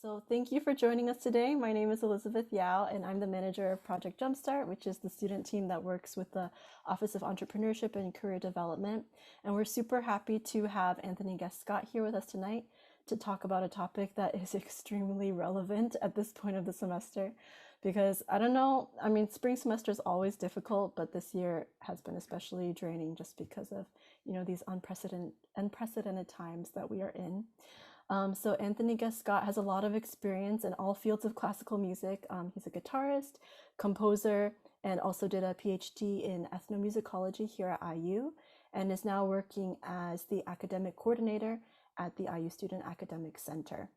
So thank you for joining us today. My name is Elizabeth Yao, and I'm the manager of Project Jumpstart, which is the student team that works with the Office of Entrepreneurship and Career Development. And we're super happy to have Anthony Guest Scott here with us tonight to talk about a topic that is extremely relevant at this point of the semester. Because I don't know, I mean, spring semester is always difficult, but this year has been especially draining just because of, these unprecedented times that we are in. So Anthony Guest Scott has a lot of experience in all fields of classical music. He's a guitarist, composer, and also did a PhD in ethnomusicology here at IU, and is now working as the academic coordinator at the IU Student Academic Center.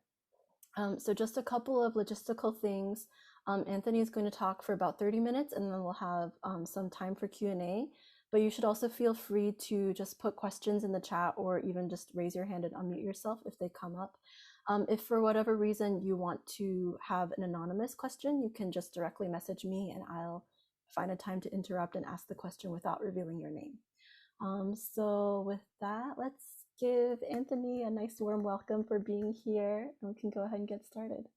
So just a couple of logistical things. Anthony is going to talk for about 30 minutes, and then we'll have some time for Q&A. But you should also feel free to just put questions in the chat or even just raise your hand and unmute yourself if they come up. If for whatever reason you want to have an anonymous question, you can just directly message me and I'll find a time to interrupt and ask the question without revealing your name. So with that, let's give Anthony a nice warm welcome for being here, and we can go ahead and get started.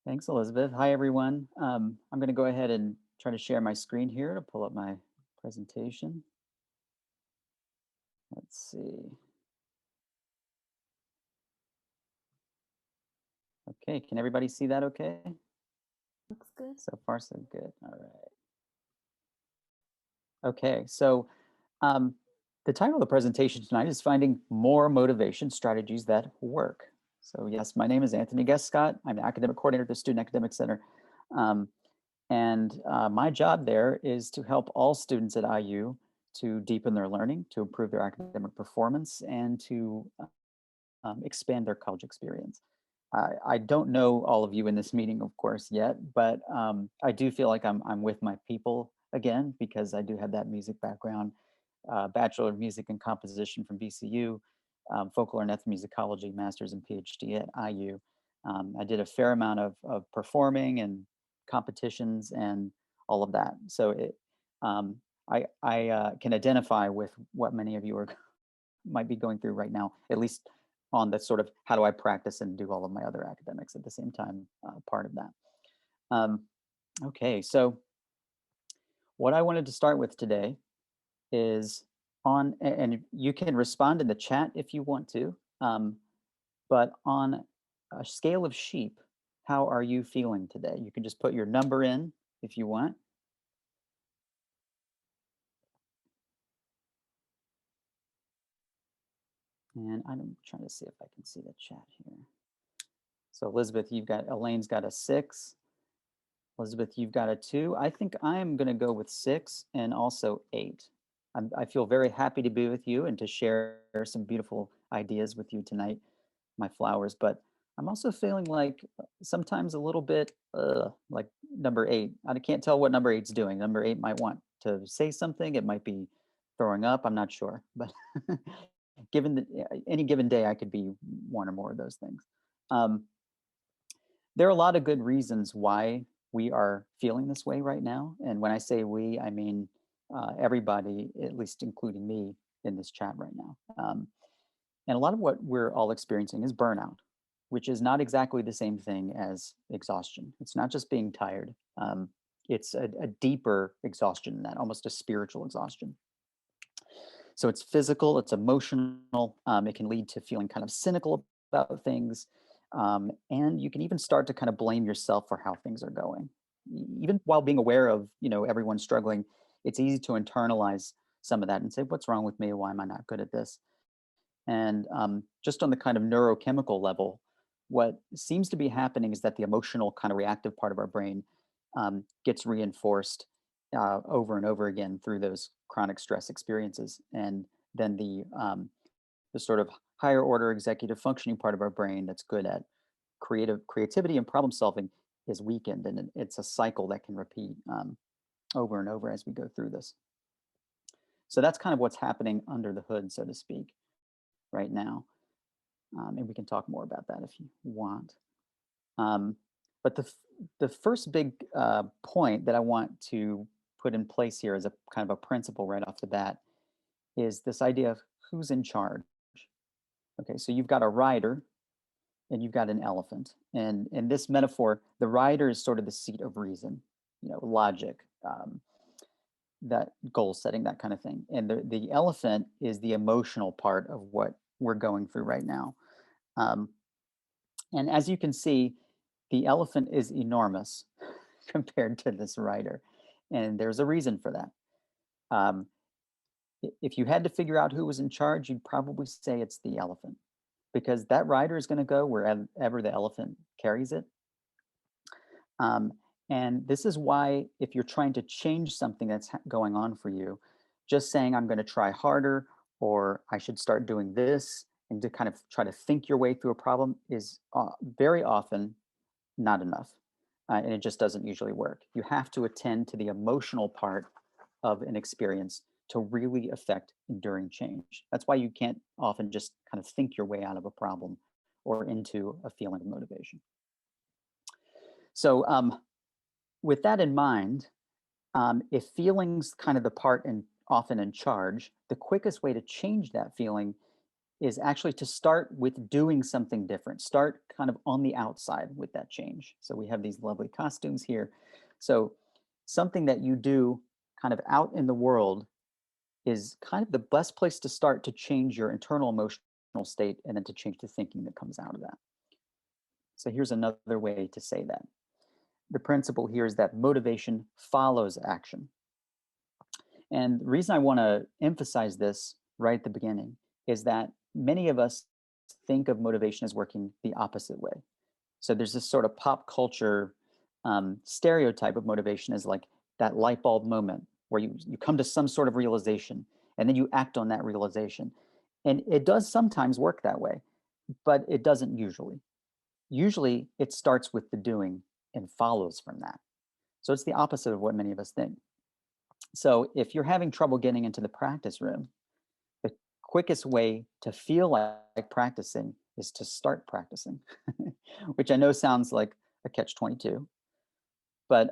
Thanks, Elizabeth. Hi, everyone. I'm going to go ahead and try to share my screen here to pull up my presentation. Let's see. Okay, can everybody see that okay? Looks good. So far, so good. All right. Okay, so the title of the presentation tonight is Finding More Motivation Strategies That Work. So yes, my name is Anthony Guest Scott. I'm the academic coordinator at the Student Academic Center. My job there is to help all students at IU to deepen their learning, to improve their academic performance, and to expand their college experience. I don't know all of you in this meeting, of course, yet, but I do feel like I'm with my people again, because I do have that music background, Bachelor of Music and Composition from VCU, Folklore and Ethnomusicology, Master's and PhD at IU. I did a fair amount of performing and competitions and all of that. So I can identify with what many of you might be going through right now, at least on the sort of how do I practice and do all of my other academics at the same time part of that. Okay, so what I wanted to start with today is and you can respond in the chat if you want to, but on a scale of sheep, how are you feeling today? You can just put your number in if you want. And I'm trying to see if I can see the chat here. So Elizabeth, Elaine's got a 6. Elizabeth, you've got a 2. I think I'm going to go with 6 and also 8. I feel very happy to be with you and to share some beautiful ideas with you tonight, my flowers. But I'm also feeling like sometimes a little bit like number 8. I can't tell what number 8's doing. Number 8 might want to say something. It might be throwing up. I'm not sure. But given any given day, I could be one or more of those things. There are a lot of good reasons why we are feeling this way right now. And when I say we, I mean everybody, at least including me in this chat right now. And a lot of what we're all experiencing is burnout, which is not exactly the same thing as exhaustion. It's not just being tired. It's a deeper exhaustion than that, almost a spiritual exhaustion. So it's physical, it's emotional. It can lead to feeling kind of cynical about things. And you can even start to kind of blame yourself for how things are going. Even while being aware of, everyone struggling, it's easy to internalize some of that and say, what's wrong with me? Why am I not good at this? And just on the kind of neurochemical level, what seems to be happening is that the emotional kind of reactive part of our brain gets reinforced over and over again through those chronic stress experiences. And then the sort of higher order executive functioning part of our brain that's good at creativity and problem solving is weakened. And it's a cycle that can repeat over and over as we go through this. So that's kind of what's happening under the hood, so to speak, right now. And we can talk more about that if you want. But the first big point that I want to put in place here as a kind of a principle right off the bat is this idea of who's in charge. Okay, so you've got a rider and you've got an elephant. And in this metaphor, the rider is sort of the seat of reason, logic, that goal setting, that kind of thing. And the elephant is the emotional part of what we're going through right now. And as you can see, the elephant is enormous compared to this rider. And there's a reason for that. If you had to figure out who was in charge, you'd probably say it's the elephant, because that rider is going to go wherever the elephant carries it. And this is why, if you're trying to change something that's going on for you, just saying I'm going to try harder, or I should start doing this, and to kind of try to think your way through a problem is very often not enough. And it just doesn't usually work. You have to attend to the emotional part of an experience to really affect enduring change. That's why you can't often just kind of think your way out of a problem or into a feeling of motivation. So with that in mind, if feeling's kind of the part and often in charge, the quickest way to change that feeling is actually to start with doing something different. Start kind of on the outside with that change. So we have these lovely costumes here. So something that you do kind of out in the world is kind of the best place to start to change your internal emotional state, and then to change the thinking that comes out of that. So here's another way to say that. The principle here is that motivation follows action. And the reason I want to emphasize this right at the beginning is that many of us think of motivation as working the opposite way. So there's this sort of pop culture stereotype of motivation as like that light bulb moment where you come to some sort of realization and then you act on that realization. And it does sometimes work that way, but it doesn't usually. Usually it starts with the doing and follows from that. So it's the opposite of what many of us think. So if you're having trouble getting into the practice room, the quickest way to feel like practicing is to start practicing, which I know sounds like a catch-22, but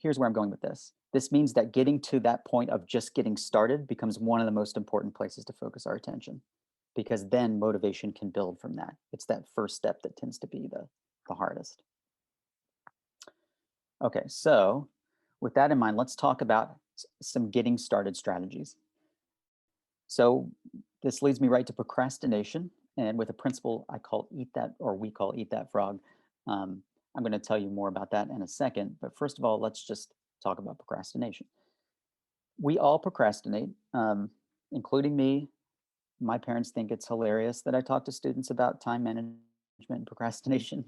here's where I'm going with this. This means that getting to that point of just getting started becomes one of the most important places to focus our attention, because then motivation can build from that. It's that first step that tends to be the hardest. Okay, so with that in mind, let's talk about some getting started strategies. So this leads me right to procrastination, and with a principle I call eat that, or we call eat that frog. I'm going to tell you more about that in a second, but first of all, let's just talk about procrastination. We all procrastinate, including me. My parents think it's hilarious that I talk to students about time management and procrastination,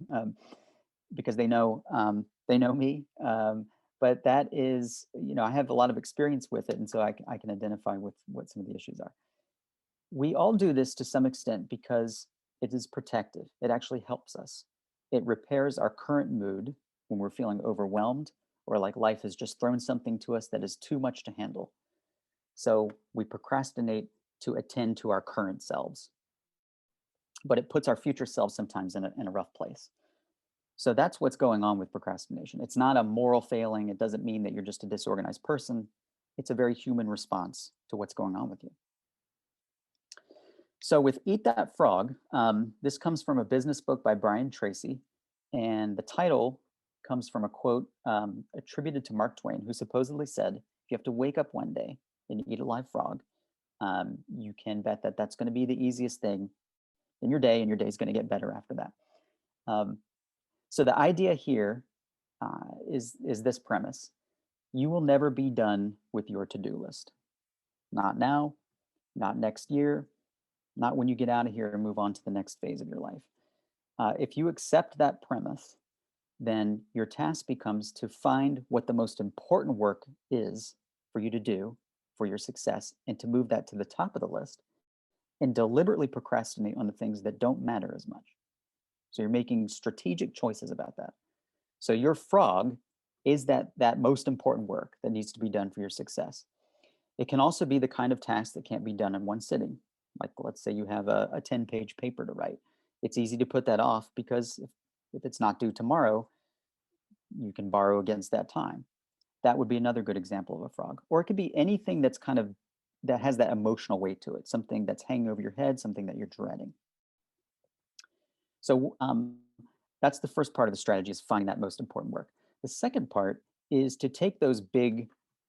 because they know me. But that is, I have a lot of experience with it, and so I can identify with what some of the issues are. We all do this to some extent because it is protective. It actually helps us. It repairs our current mood when we're feeling overwhelmed, or like life has just thrown something to us that is too much to handle. So we procrastinate to attend to our current selves. But it puts our future selves sometimes in a rough place. So that's what's going on with procrastination. It's not a moral failing. It doesn't mean that you're just a disorganized person. It's a very human response to what's going on with you. So with Eat That Frog, this comes from a business book by Brian Tracy. And the title comes from a quote attributed to Mark Twain, who supposedly said, if you have to wake up one day and eat a live frog, you can bet that that's going to be the easiest thing in your day, and your day is going to get better after that. So the idea here is this premise. You will never be done with your to-do list. Not now, not next year, not when you get out of here and move on to the next phase of your life. If you accept that premise, then your task becomes to find what the most important work is for you to do for your success, and to move that to the top of the list, and deliberately procrastinate on the things that don't matter as much. So you're making strategic choices about that. So your frog is that most important work that needs to be done for your success. It can also be the kind of task that can't be done in one sitting. Like, let's say you have a 10-page paper to write. It's easy to put that off because if it's not due tomorrow, you can borrow against that time. That would be another good example of a frog. Or it could be anything that's that has that emotional weight to it, something that's hanging over your head, something that you're dreading. So that's the first part of the strategy, is finding that most important work. The second part is to take those big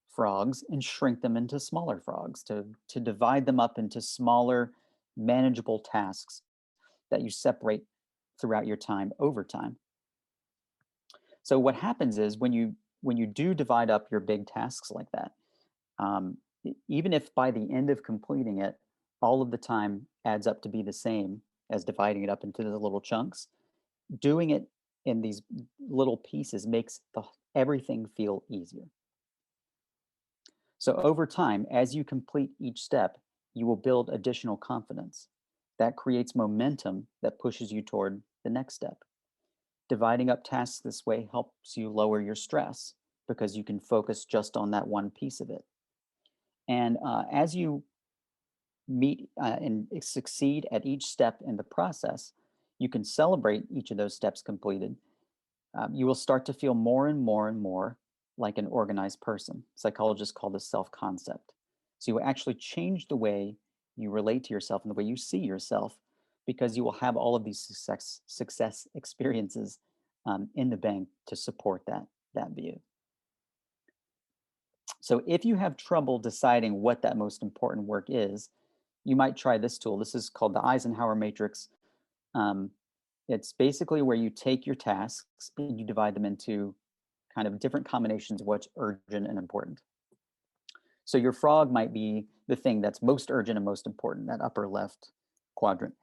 frogs and shrink them into smaller frogs, to divide them up into smaller, manageable tasks that you separate throughout your time over time. So what happens is when you do divide up your big tasks like that, even if by the end of completing it, all of the time adds up to be the same as dividing it up into the little chunks, doing it in these little pieces makes everything feel easier. So over time, as you complete each step, you will build additional confidence. That creates momentum that pushes you toward the next step. Dividing up tasks this way helps you lower your stress because you can focus just on that one piece of it. And as you meet and succeed at each step in the process, you can celebrate each of those steps completed. You will start to feel more and more and more like an organized person. Psychologists call this self-concept. So you will actually change the way you relate to yourself and the way you see yourself, because you will have all of these success experiences in the bank to support that view. So if you have trouble deciding what that most important work is, you might try this tool. This is called the Eisenhower Matrix. It's basically where you take your tasks and you divide them into kind of different combinations of what's urgent and important. So your frog might be the thing that's most urgent and most important, that upper left quadrant.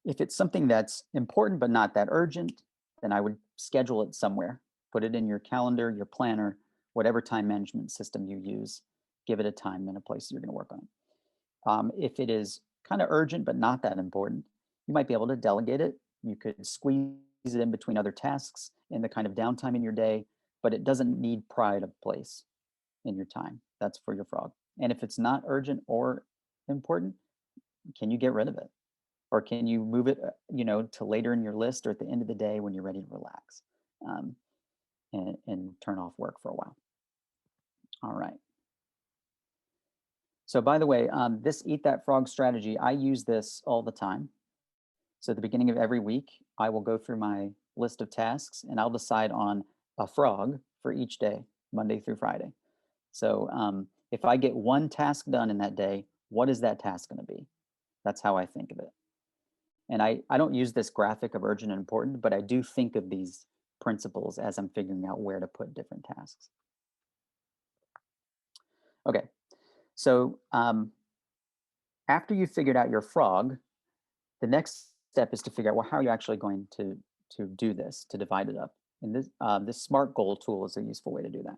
If it's something that's important but not that urgent, then I would schedule it somewhere. Put it in your calendar, your planner, whatever time management system you use. Give it a time and a place you're going to work on it. If it is kind of urgent but not that important, you might be able to delegate it. You could squeeze it in between other tasks in the kind of downtime in your day, but it doesn't need pride of place in your time. That's for your frog. And if it's not urgent or important, can you get rid of it? Or can you move it, to later in your list or at the end of the day when you're ready to relax and turn off work for a while? All right. So by the way, this Eat That Frog strategy, I use this all the time. So at the beginning of every week, I will go through my list of tasks and I'll decide on a frog for each day, Monday through Friday. So if I get one task done in that day, what is that task going to be? That's how I think of it. And I don't use this graphic of urgent and important, but I do think of these principles as I'm figuring out where to put different tasks. Okay, so after you've figured out your frog, the next step is to figure out, well, how are you actually going to do this, to divide it up? And this SMART goal tool is a useful way to do that.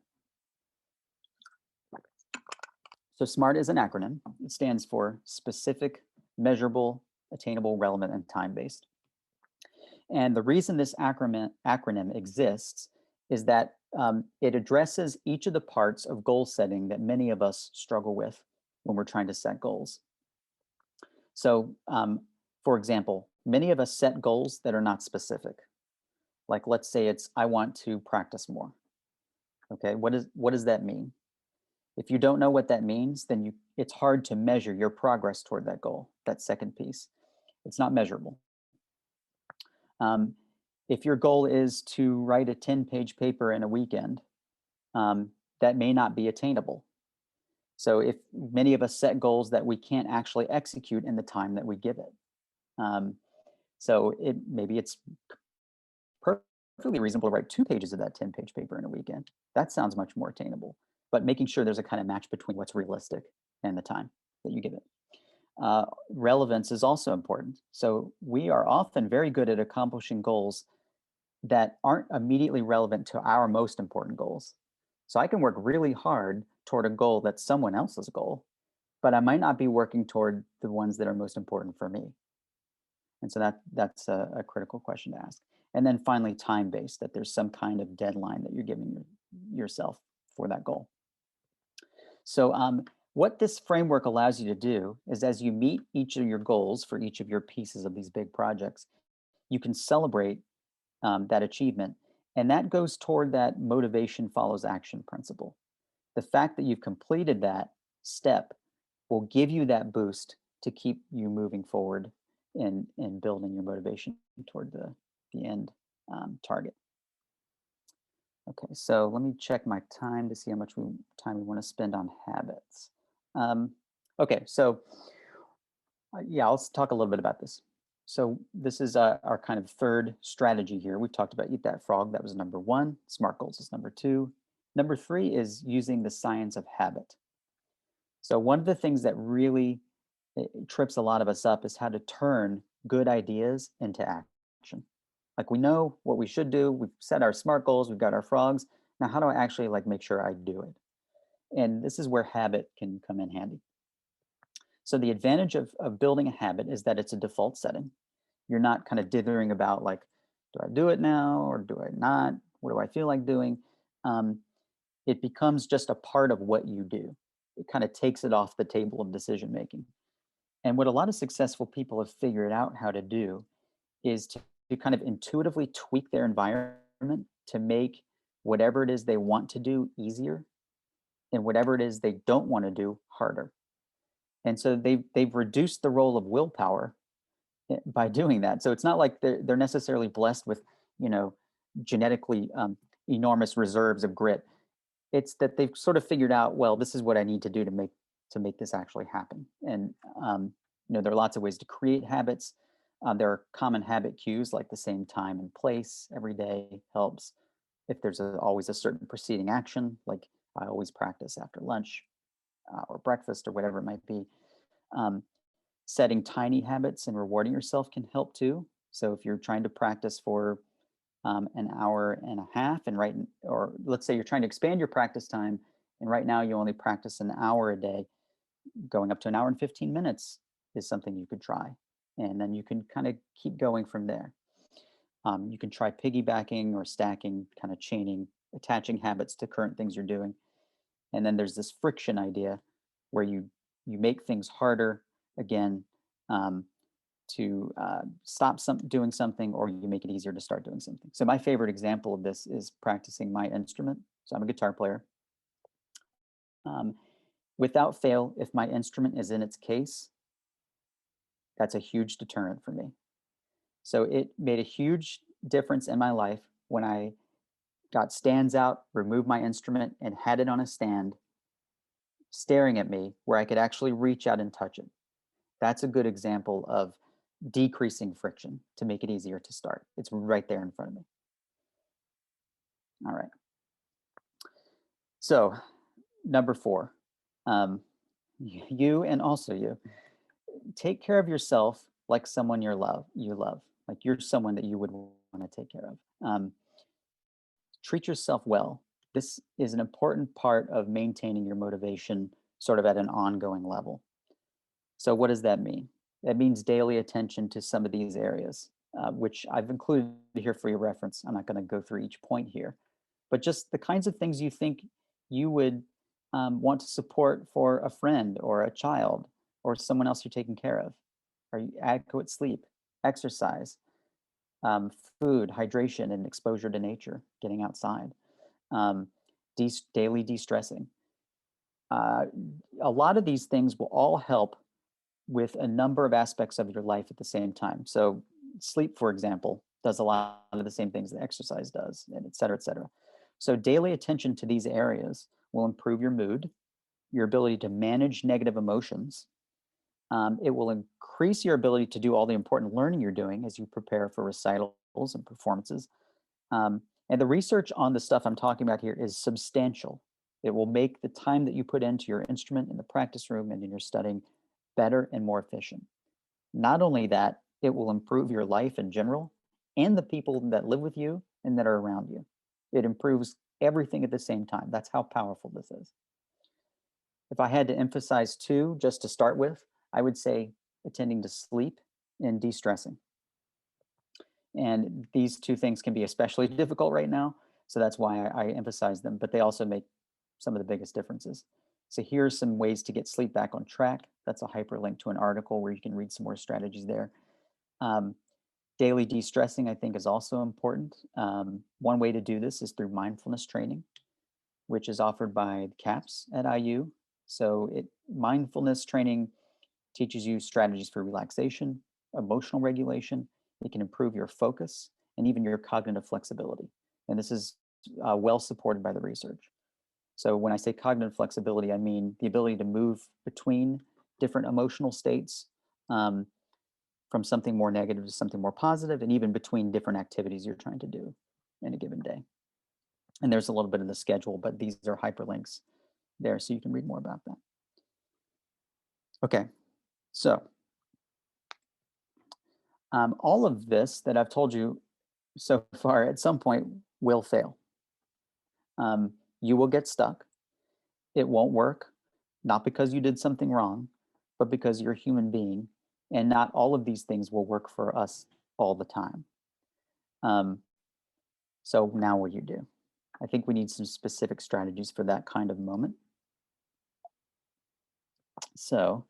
So SMART is an acronym. It stands for specific, measurable, attainable, relevant, and time-based. And the reason this acronym exists is that it addresses each of the parts of goal setting that many of us struggle with when we're trying to set goals. So for example, many of us set goals that are not specific. Like, let's say it's, I want to practice more. Okay, what does that mean? If you don't know what that means, then it's hard to measure your progress toward that goal, that second piece. It's not measurable. If your goal is to write a 10-page paper in a weekend, that may not be attainable. So if many of us set goals that we can't actually execute in the time that we give it. So maybe it's perfectly reasonable to write 2 pages of that 10-page paper in a weekend. That sounds much more attainable, but making sure there's a kind of match between what's realistic and the time that you give it. Relevance is also important. So we are often very good at accomplishing goals that aren't immediately relevant to our most important goals. So I can work really hard toward a goal that's someone else's goal, but I might not be working toward the ones that are most important for me. And so that's a critical question to ask. And then finally, time-based, that there's some kind of deadline that you're giving yourself for that goal. So what this framework allows you to do is, as you meet each of your goals for each of your pieces of these big projects, you can celebrate that achievement. And that goes toward that motivation follows action principle. The fact that you've completed that step will give you that boost to keep you moving forward in building your motivation toward the end target. Okay, so let me check my time to see how much time we want to spend on habits. Okay, so yeah, I'll talk a little bit about this. So this is our kind of third strategy here. We've talked about eat that frog. That was number one. SMART goals is number two. Number three is using the science of habit. So one of the things that really trips a lot of us up is how to turn good ideas into action. Like we know what we should do. We've set our SMART goals. We've got our frogs. Now, how do I actually like make sure I do it? And this is where habit can come in handy. So the advantage of building a habit is that it's a default setting. You're not kind of dithering about like, do I do it now or do I not? What do I feel like doing? It becomes just a part of what you do. It kind of takes it off the table of decision making. And what a lot of successful people have figured out how to do is to kind of intuitively tweak their environment to make whatever it is they want to do easier and whatever it is they don't want to do harder. And so they've reduced the role of willpower by doing that. So it's not like they're necessarily blessed with, you know, genetically enormous reserves of grit. It's that they've sort of figured out, well, this is what I need to do to make this actually happen. And you know, there are lots of ways to create habits. There are common habit cues like the same time and place every day helps. If there's always a certain preceding action, like I always practice after lunch or breakfast or whatever it might be. Setting tiny habits and rewarding yourself can help too. So if you're trying to practice for an hour and a half and or let's say you're trying to expand your practice time and right now you only practice an hour a day, going up to an hour and 15 minutes is something you could try. And then you can kind of keep going from there. You can try piggybacking or stacking, kind of chaining, attaching habits to current things you're doing. And then there's this friction idea where you make things harder again to stop doing something, or you make it easier to start doing something. So my favorite example of this is practicing my instrument. So I'm a guitar player. Without fail, if my instrument is in its case, that's a huge deterrent for me. So it made a huge difference in my life when I got stands out, removed my instrument, and had it on a stand staring at me where I could actually reach out and touch it. That's a good example of decreasing friction to make it easier to start. It's right there in front of me. All right. So number four, you and also you, take care of yourself like someone you love, like you're someone that you would want to take care of. Treat yourself well. This is an important part of maintaining your motivation sort of at an ongoing level. So what does that mean? That means daily attention to some of these areas, which I've included here for your reference. I'm not going to go through each point here, but just the kinds of things you think you would want to support for a friend or a child or someone else you're taking care of. Are you adequate sleep, exercise, food, hydration, and exposure to nature, getting outside, daily de-stressing. A lot of these things will all help with a number of aspects of your life at the same time. So sleep, for example, does a lot of the same things that exercise does, and et cetera, et cetera. So daily attention to these areas will improve your mood, your ability to manage negative emotions. It will increase your ability to do all the important learning you're doing as you prepare for recitals and performances. And the research on the stuff I'm talking about here is substantial. It will make the time that you put into your instrument in the practice room and in your studying better and more efficient. Not only that, it will improve your life in general and the people that live with you and that are around you. It improves everything at the same time. That's how powerful this is. If I had to emphasize two, just to start with, I would say attending to sleep and de-stressing. And these two things can be especially difficult right now. So that's why I emphasize them, but they also make some of the biggest differences. So here's some ways to get sleep back on track. That's a hyperlink to an article where you can read some more strategies there. Daily de-stressing, I think, is also important. One way to do this is through mindfulness training, which is offered by CAPS at IU. So mindfulness training teaches you strategies for relaxation, emotional regulation, it can improve your focus, and even your cognitive flexibility. And this is well supported by the research. So when I say cognitive flexibility, I mean the ability to move between different emotional states, from something more negative to something more positive, and even between different activities you're trying to do in a given day. And there's a little bit of the schedule, but these are hyperlinks there, so you can read more about that. Okay, so all of this that I've told you so far at some point will fail. You will get stuck. It won't work, not because you did something wrong, but because you're a human being, and not all of these things will work for us all the time. So now what do you do? I think we need some specific strategies for that kind of moment. So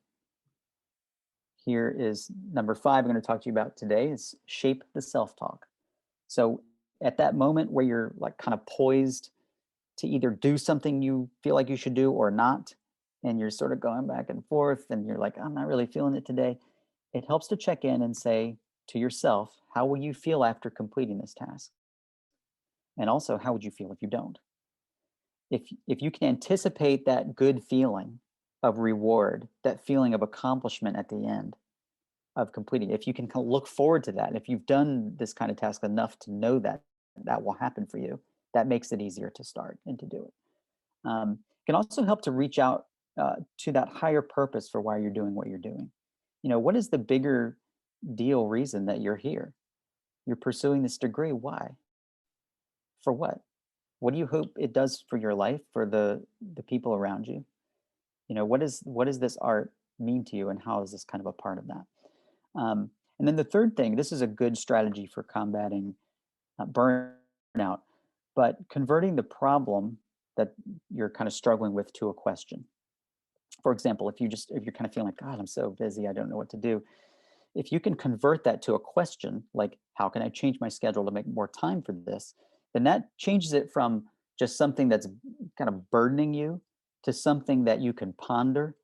here is number 5 I'm going to talk to you about today is shape the self-talk. So at that moment where you're like kind of poised to either do something you feel like you should do or not, and you're sort of going back and forth and you're like, I'm not really feeling it today, it helps to check in and say to yourself, how will you feel after completing this task? And also, how would you feel if you don't? If you can anticipate that good feeling of reward, that feeling of accomplishment at the end of completing, if you can kind of look forward to that, and if you've done this kind of task enough to know that that will happen for you, that makes it easier to start and to do it. It can also help to reach out to that higher purpose for why you're doing what you're doing. You know, what is the bigger deal reason that you're here? You're pursuing this degree. Why? For what? What do you hope it does for your life, for the people around you? You know, what does this art mean to you, and how is this kind of a part of that? And then the third thing, this is a good strategy for combating burnout, but converting the problem that you're kind of struggling with to a question. For example, if you're kind of feeling like, God, I'm so busy, I don't know what to do. If you can convert that to a question, like, how can I change my schedule to make more time for this? Then that changes it from just something that's kind of burdening you to something that you can ponder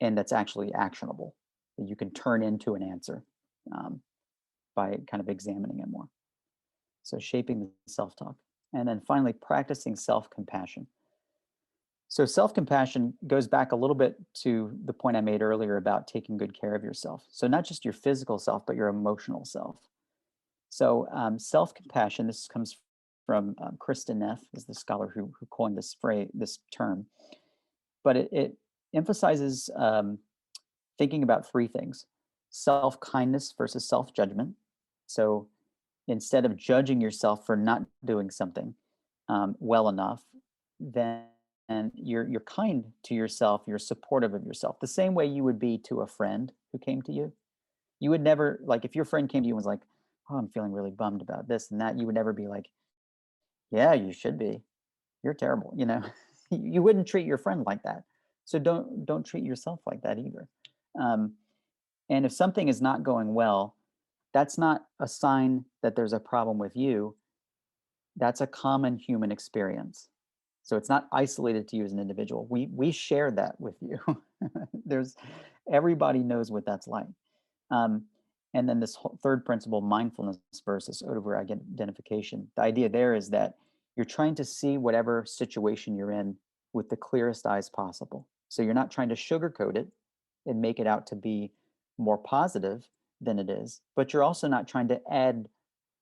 and that's actually actionable, that you can turn into an answer by kind of examining it more. So shaping the self-talk. And then finally, practicing self-compassion. So self-compassion goes back a little bit to the point I made earlier about taking good care of yourself. So not just your physical self, but your emotional self. So self-compassion, this comes from Kristen Neff, is the scholar who coined this phrase, this term. But it emphasizes thinking about 3 things: self-kindness versus self-judgment. So instead of judging yourself for not doing something well enough, then you're kind to yourself, you're supportive of yourself, the same way you would be to a friend who came to you. You would never, like, if your friend came to you and was like, oh, I'm feeling really bummed about this and that, you would never be like, yeah, you should be. You're terrible, you know. You wouldn't treat your friend like that. So don't treat yourself like that either. Um, and if something is not going well, that's not a sign that there's a problem with you. That's a common human experience. So it's not isolated to you as an individual. We share that with you. There's everybody knows what that's like. And then this third principle, mindfulness versus over identification. The idea there is that you're trying to see whatever situation you're in with the clearest eyes possible. So you're not trying to sugarcoat it and make it out to be more positive than it is, but you're also not trying to add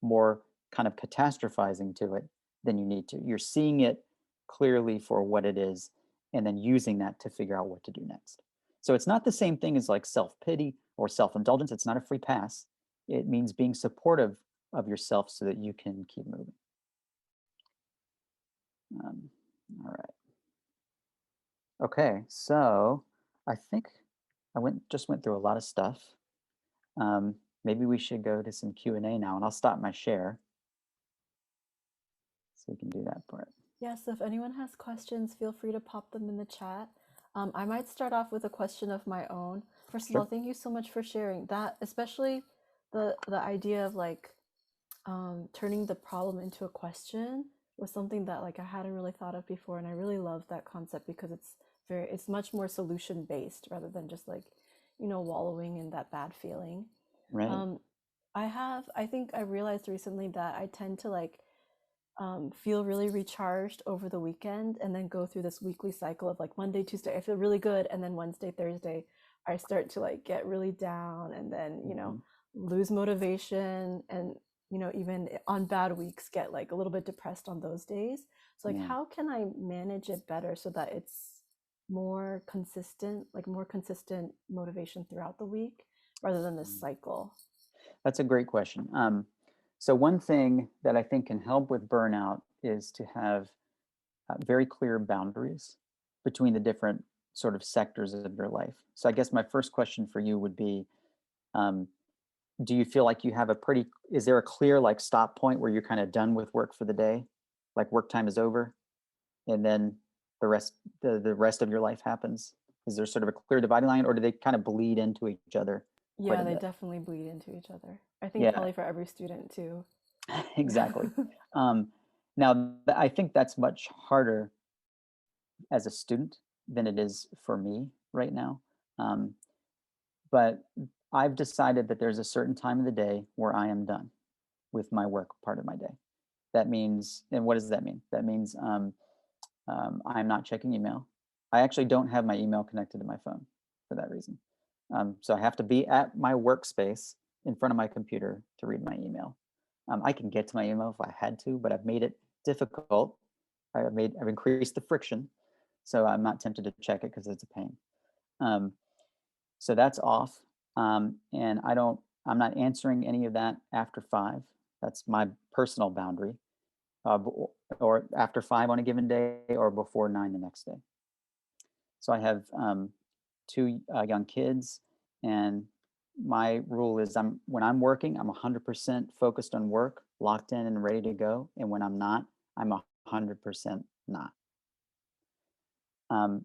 more kind of catastrophizing to it than you need to. You're seeing it clearly for what it is and then using that to figure out what to do next. So it's not the same thing as like self-pity or self-indulgence. It's not a free pass. It means being supportive of yourself so that you can keep moving. All right. Okay, so I think I just went through a lot of stuff. Maybe we should go to some Q&A now, and I'll stop my share so we can do that part. Yeah, so if anyone has questions, feel free to pop them in the chat. I might start off with a question of my own. First of all, thank you so much for sharing that, especially the idea of like turning the problem into a question was something that like I hadn't really thought of before, and I really love that concept because it's much more solution based rather than just like, you know, wallowing in that bad feeling. Right. Um, I think I realized recently that I tend to like feel really recharged over the weekend and then go through this weekly cycle of like Monday, Tuesday, I feel really good. And then Wednesday, Thursday, I start to like get really down and then, Hmm. lose motivation and, even on bad weeks, get like a little bit depressed on those days. So, like, Yeah. how can I manage it better so that it's more consistent, like more consistent motivation throughout the week rather than this Mm. cycle? That's a great question. So one thing that I think can help with burnout is to have very clear boundaries between the different sort of sectors of your life. So I guess my first question for you would be, um, do you feel like you have a pretty, is there a clear like stop point where you're kind of done with work for the day? Like work time is over and then the rest of your life happens? Is there sort of a clear dividing line or do they kind of bleed into each other quite Yeah, a they bit? definitely bleed into each other. I think Yeah, probably for every student too. exactly. Um, now, I think that's much harder as a student than it is for me right now. Um, but I've decided that there's a certain time of the day where I am done with my work part of my day. That means, and what does that mean? That means I'm not checking email. I actually don't have my email connected to my phone for that reason. So I have to be at my workspace in front of my computer to read my email. I can get to my email if I had to, but I've made it difficult. I've increased the friction, so I'm not tempted to check it because it's a pain. Um, so that's off, and I'm not answering any of that after 5. That's my personal boundary, or after 5 on a given day, or before 9 the next day. So I have 2 young kids, and my rule is when I'm working, I'm 100% focused on work, locked in and ready to go. And when I'm not, I'm 100% not.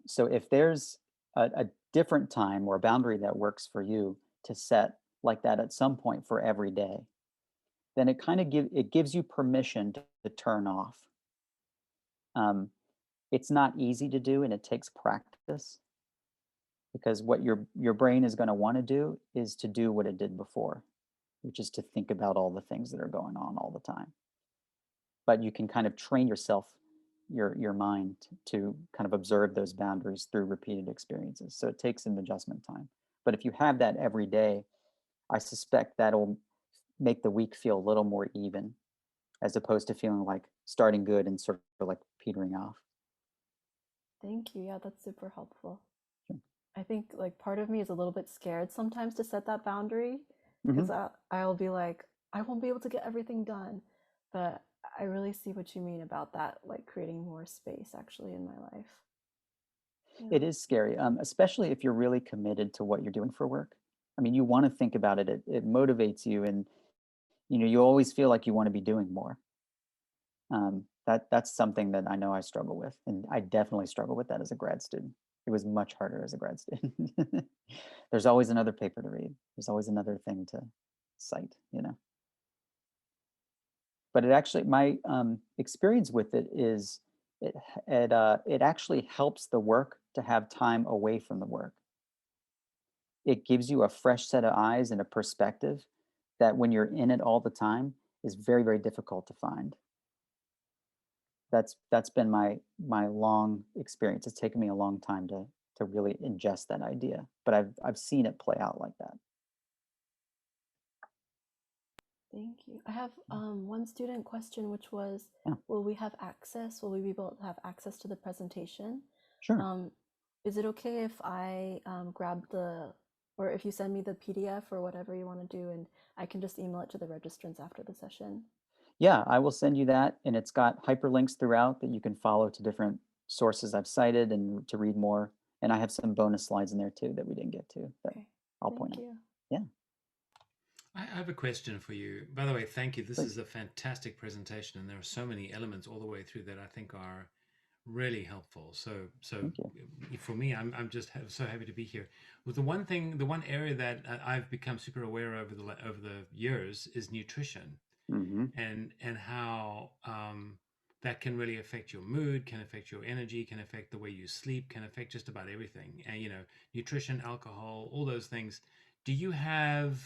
So if there's a different time or a boundary that works for you to set like that at some point for every day, then it gives you permission to turn off. Um, it's not easy to do, and it takes practice because what your brain is going to want to do is to do what it did before, which is to think about all the things that are going on all the time. But you can kind of train your mind to kind of observe those boundaries through repeated experiences. So it takes some adjustment time. But if you have that every day, I suspect that'll make the week feel a little more even as opposed to feeling like starting good and sort of like petering off. Thank you. Yeah, that's super helpful. Sure. I think like part of me is a little bit scared sometimes to set that boundary because Hmm. I'll be like, I won't be able to get everything done. But I really see what you mean about that, like creating more space actually in my life. It Yeah. is scary, especially if you're really committed to what you're doing for work. I mean, you want to think about it. It motivates you, and you always feel like you want to be doing more. That's something that I know I struggle with, and I definitely struggle with that as a grad student. It was much harder as a grad student. There's always another paper to read. There's always another thing to cite. But it actually, my experience with it is it actually helps the work to have time away from the work. It gives you a fresh set of eyes and a perspective that when you're in it all the time is very, very difficult to find. That's been my long experience. It's taken me a long time to really ingest that idea, but I've seen it play out like that. Thank you. I have one student question, which was, Yeah, will we have access? Will we be able to have access to the presentation? sure. Um, is it okay if I grab or if you send me the PDF or whatever you want to do, and I can just email it to the registrants after the session? Yeah, I will send you that, and it's got hyperlinks throughout that you can follow to different sources I've cited and to read more. And I have some bonus slides in there too that we didn't get to that Okay. I'll point Thank out. you. Yeah, I have a question for you. By the way, thank you. This please. is a fantastic presentation, and there are so many elements all the way through that I think are really helpful. So Thank you. for me, I'm just so happy to be here. Well, the one area that I've become super aware over the years is nutrition, Hmm. and how that can really affect your mood, can affect your energy, can affect the way you sleep, can affect just about everything. And nutrition, alcohol, all those things. Do you have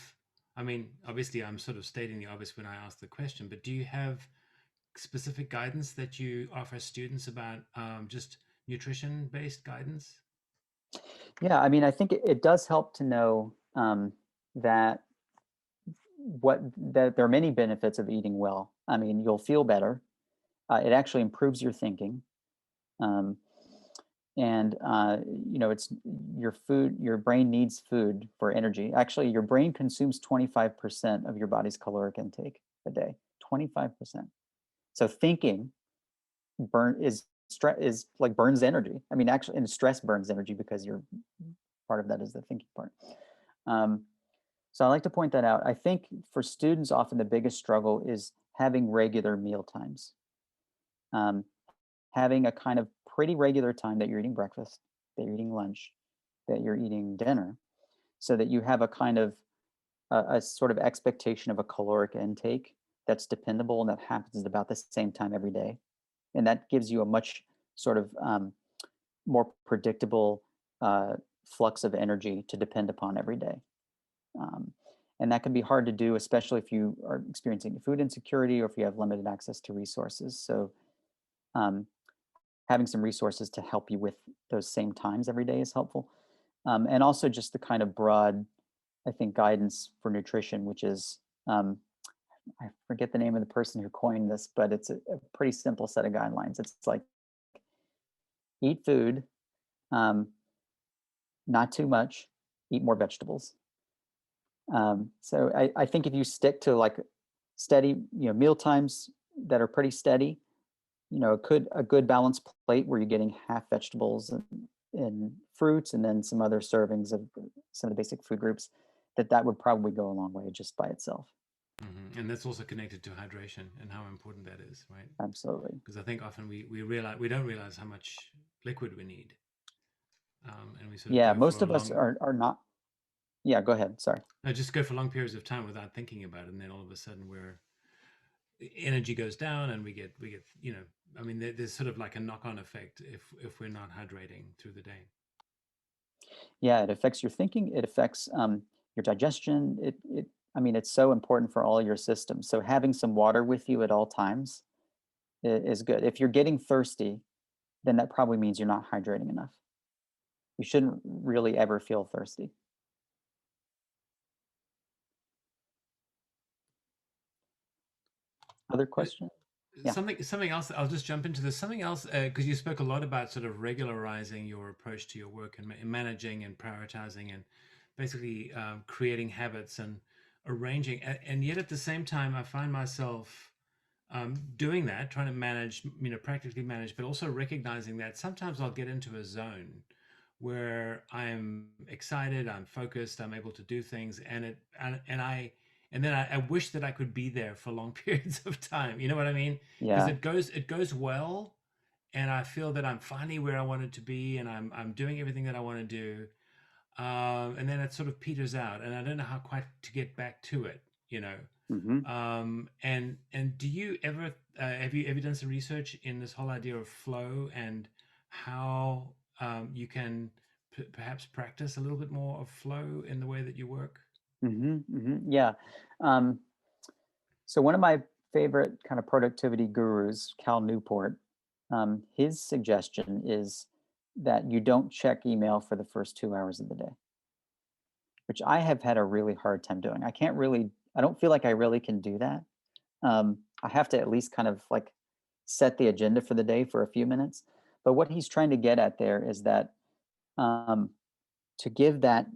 I mean, obviously, I'm sort of stating the obvious when I ask the question, but do you have specific guidance that you offer students about just nutrition-based guidance? Yeah, I mean, I think it does help to know that that there are many benefits of eating well. I mean, you'll feel better. It actually improves your thinking. Um, and it's your food, your brain needs food for energy. Actually, your brain consumes 25% of your body's caloric intake a day. 25%. So thinking is like burns energy. I mean, actually, and stress burns energy because you're part of that is the thinking part. um, so I like to point that out. I think for students, often the biggest struggle is having regular meal times. um, Having a kind of pretty regular time that you're eating breakfast, that you're eating lunch, that you're eating dinner, so that you have a kind of a sort of expectation of a caloric intake that's dependable and that happens at about the same time every day. And that gives you a much sort of more predictable flux of energy to depend upon every day. Um, and that can be hard to do, especially if you are experiencing food insecurity or if you have limited access to resources. So um, having some resources to help you with those same times every day is helpful. And also just the kind of broad, I think, guidance for nutrition, which is, I forget the name of the person who coined this, but it's a pretty simple set of guidelines. It's like eat food, um, not too much, eat more vegetables. So I think if you stick to like steady, meal times that are pretty steady, a good balanced plate where you're getting half vegetables and fruits and then some other servings of some of the basic food groups, that would probably go a long way just by itself. And that's also connected to hydration and how important that is, right? Absolutely. Because I think often we don't realize how much liquid we need, and we sort of Yeah, go for most a of us long are not. Yeah, go ahead. Sorry. no, just go for long periods of time without thinking about it, and then all of a sudden energy goes down, and we get I mean, there's sort of like a knock-on effect if we're not hydrating through the day. Yeah, it affects your thinking. It affects your digestion. I mean, it's so important for all your systems. So having some water with you at all times is good. If you're getting thirsty, then that probably means you're not hydrating enough. You shouldn't really ever feel thirsty. Other Uh, question? Yeah. Something else. I'll just jump into this. Something else because you spoke a lot about sort of regularizing your approach to your work and managing and prioritizing and basically creating habits and arranging. And yet at the same time, I find myself doing that, trying to manage, practically manage, but also recognizing that sometimes I'll get into a zone where I'm excited, I'm focused, I'm able to do things, and then I wish that I could be there for long periods of time. You know what I mean? Because Yeah. it goes well, and I feel that I'm finally where I wanted to be, and I'm doing everything that I want to do, and then it sort of peters out, and I don't know how quite to get back to it. You know, Hmm. and do you ever have you ever done some research in this whole idea of flow and how you can perhaps practice a little bit more of flow in the way that you work? Yeah. Um, so one of my favorite kind of productivity gurus, Cal Newport, his suggestion is that you don't check email for the first 2 hours of the day, which I have had a really hard time doing. I don't feel like I really can do that. I have to at least kind of like set the agenda for the day for a few minutes. But what he's trying to get at there is that um, to give that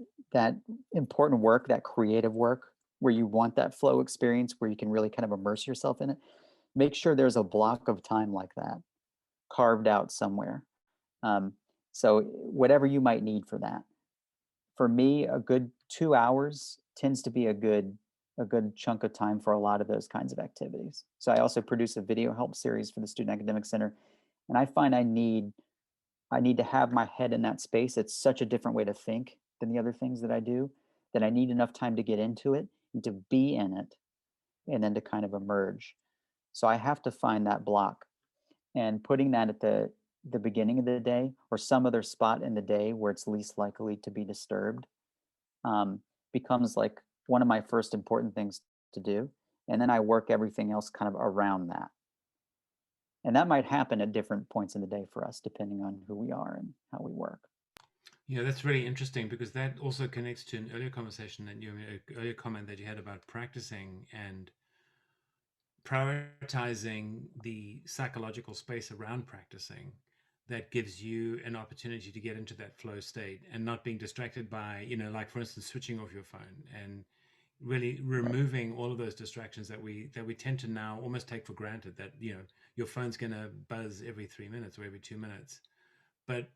important work, that creative work, where you want that flow experience, where you can really kind of immerse yourself in it, make sure there's a block of time like that carved out somewhere. Um, so whatever you might need for that. For me, a good 2 hours tends to be a good chunk of time for a lot of those kinds of activities. So I also produce a video help series for the Student Academic Center, and I find I need to have my head in that space. It's such a different way to think than the other things that I do, that I need enough time to get into it and to be in it and then to kind of emerge. So I have to find that block, and putting that at the beginning of the day or some other spot in the day where it's least likely to be disturbed, becomes like one of my first important things to do. And then I work everything else kind of around that. And that might happen at different points in the day for us, depending on who we are and how we work. Yeah, that's really interesting because that also connects to an earlier conversation that you, earlier comment that you had about practicing and prioritizing the psychological space around practicing that gives you an opportunity to get into that flow state and not being distracted by, like for instance, switching off your phone and really Right. removing all of those distractions that we tend to now almost take for granted that, your phone's going to buzz every 3 minutes or every 2 minutes, but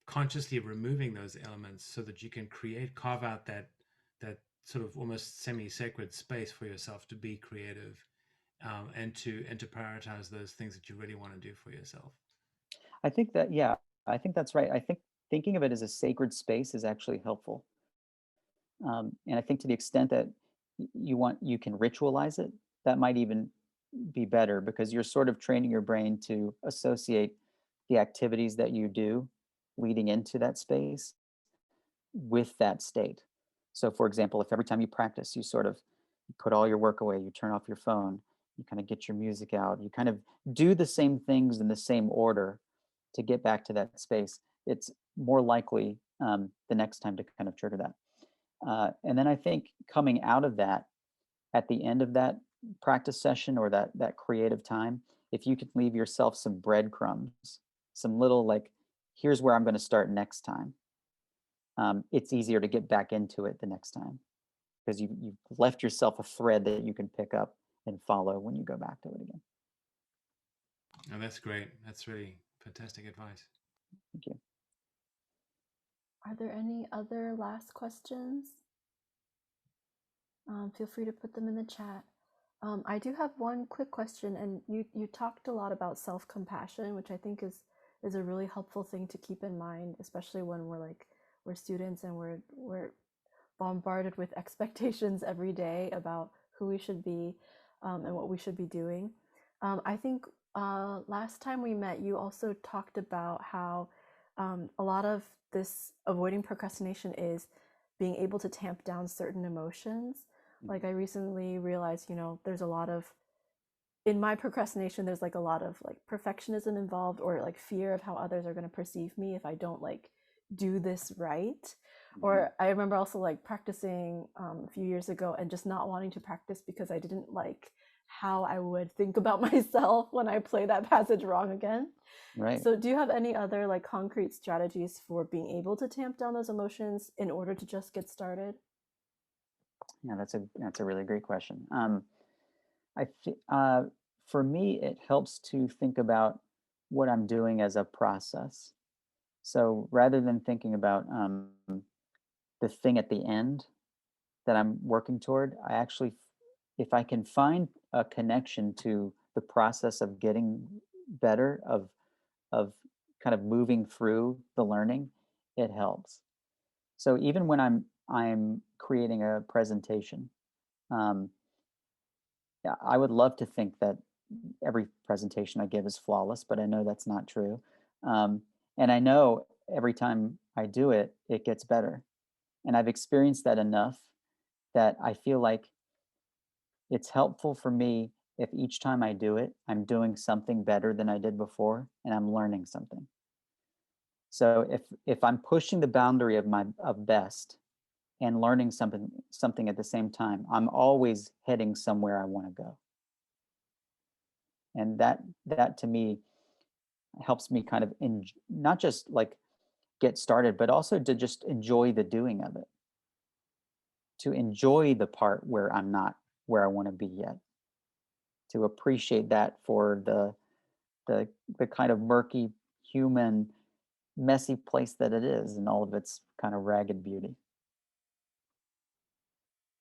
consciously removing those elements so that you can carve out that sort of almost semi-sacred space for yourself to be creative, and to prioritize those things that you really want to do for yourself. I think that, yeah, I think that's right. I think thinking of it as a sacred space is actually helpful. And I think to the extent that you can ritualize it, that might even be better because you're sort of training your brain to associate the activities that you do leading into that space with that state. So, for example, if every time you practice, you sort of put all your work away, you turn off your phone, you kind of get your music out, you kind of do the same things in the same order to get back to that space, it's more likely the next time to kind of trigger that. And then I think coming out of that, at the end of that practice session or that creative time, if you could leave yourself some breadcrumbs, some little like, here's where I'm going to start next time. It's easier to get back into it the next time because you've left yourself a thread that you can pick up and follow when you go back to it again. Oh, that's great. That's really fantastic advice. Thank you. Are there any other last questions? Feel free to put them in the chat. I do have one quick question, and you talked a lot about self-compassion, which I think is a really helpful thing to keep in mind, especially when we're students and we're bombarded with expectations every day about who we should be, and what we should be doing. I think last time we met, you also talked about how a lot of this avoiding procrastination is being able to tamp down certain emotions. Like I recently realized, there's a lot of, in my procrastination, there's like a lot of like perfectionism involved, or like fear of how others are going to perceive me if I don't like do this right. Or I remember also like practicing a few years ago and just not wanting to practice because I didn't like how I would think about myself when I play that passage wrong again. Right. So do you have any other like concrete strategies for being able to tamp down those emotions in order to just get started? Yeah, that's a really great question. For me, it helps to think about what I'm doing as a process. So rather than thinking about the thing at the end that I'm working toward, I actually, if I can find a connection to the process of getting better, of kind of moving through the learning, it helps. So even when I'm creating a presentation, um, yeah, I would love to think that every presentation I give is flawless, but I know that's not true. And I know every time I do it, it gets better. And I've experienced that enough that I feel like it's helpful for me if each time I do it, I'm doing something better than I did before and I'm learning something. So if I'm pushing the boundary of my of best and learning something at the same time, I'm always heading somewhere I want to go. And that to me helps me kind of not just like get started, but also to just enjoy the doing of it, to enjoy the part where I'm not where I want to be yet, to appreciate that for the kind of murky, human, messy place that it is and all of its kind of ragged beauty.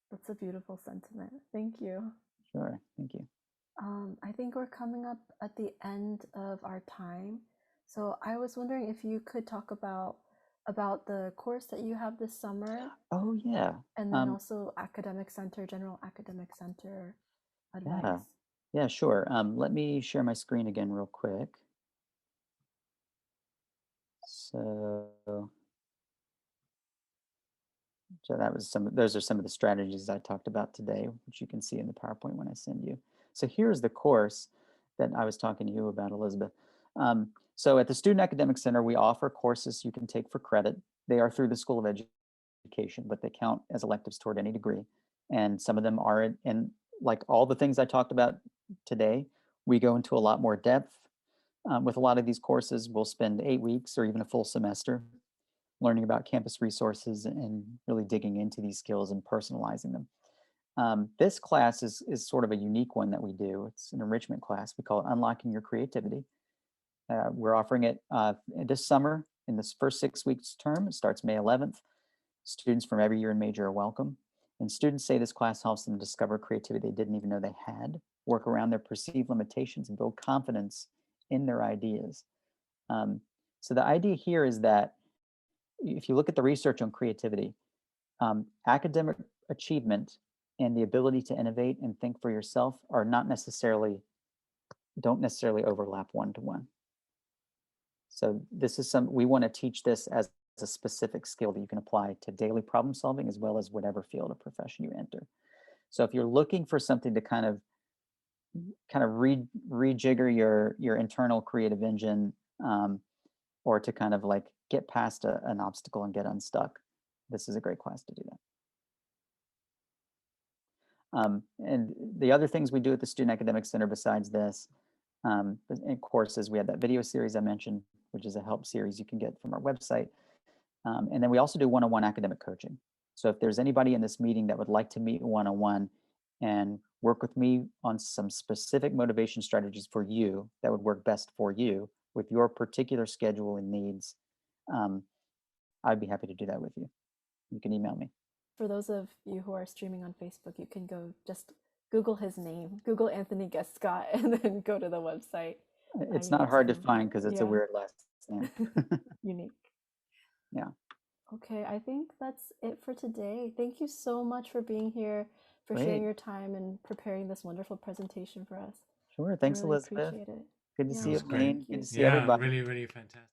That's a beautiful sentiment. Thank you. Sure. Thank you. I think we're coming up at the end of our time. So I was wondering if you could talk about the course that you have this summer, Oh yeah. and then also academic center, general academic center advice. Yeah. Yeah, sure. Let me share my screen again real quick. So So that was those are some of the strategies I talked about today, which you can see in the PowerPoint when I send you. So here's the course that I was talking to you about, Elizabeth. So at the Student Academic Center, we offer courses you can take for credit. They are through the School of Education, but they count as electives toward any degree. And some of them are in like all the things I talked about today, we go into a lot more depth. With a lot of these courses, we'll spend 8 weeks or even a full semester learning about campus resources and really digging into these skills and personalizing them. This class is sort of a unique one that we do. It's an enrichment class. We call it Unlocking Your Creativity. We're offering it this summer in this first 6 weeks term. It starts May 11th. Students from every year and major are welcome. And students say this class helps them discover creativity they didn't even know they had, work around their perceived limitations, and build confidence in their ideas. So the idea here is that if you look at the research on creativity, academic achievement and the ability to innovate and think for yourself are don't necessarily overlap one-to-one. So this is we want to teach this as a specific skill that you can apply to daily problem solving as well as whatever field or profession you enter. So if you're looking for something to kind of rejigger your internal creative engine, or to kind of like get past an obstacle and get unstuck, this is a great class to do that. And the other things we do at the Student Academic Center besides this, in courses, we have that video series I mentioned, which is a help series you can get from our website. And then we also do one-on-one academic coaching. So if there's anybody in this meeting that would like to meet one-on-one and work with me on some specific motivation strategies for you that would work best for you with your particular schedule and needs, I'd be happy to do that with you. You can email me. For those of you who are streaming on Facebook, you can go just Google his name, Google Anthony Guest Scott, and then go to the website. It's not hard to find because it's a weird last name. Unique. Yeah. Okay, I think that's it for today. Thank you so much for being here, for sharing your time and preparing this wonderful presentation for us. Sure. Thanks, I really Elizabeth. appreciate it. Good to see you, That was great. Jane. Good to see Yeah, everybody. really, really fantastic.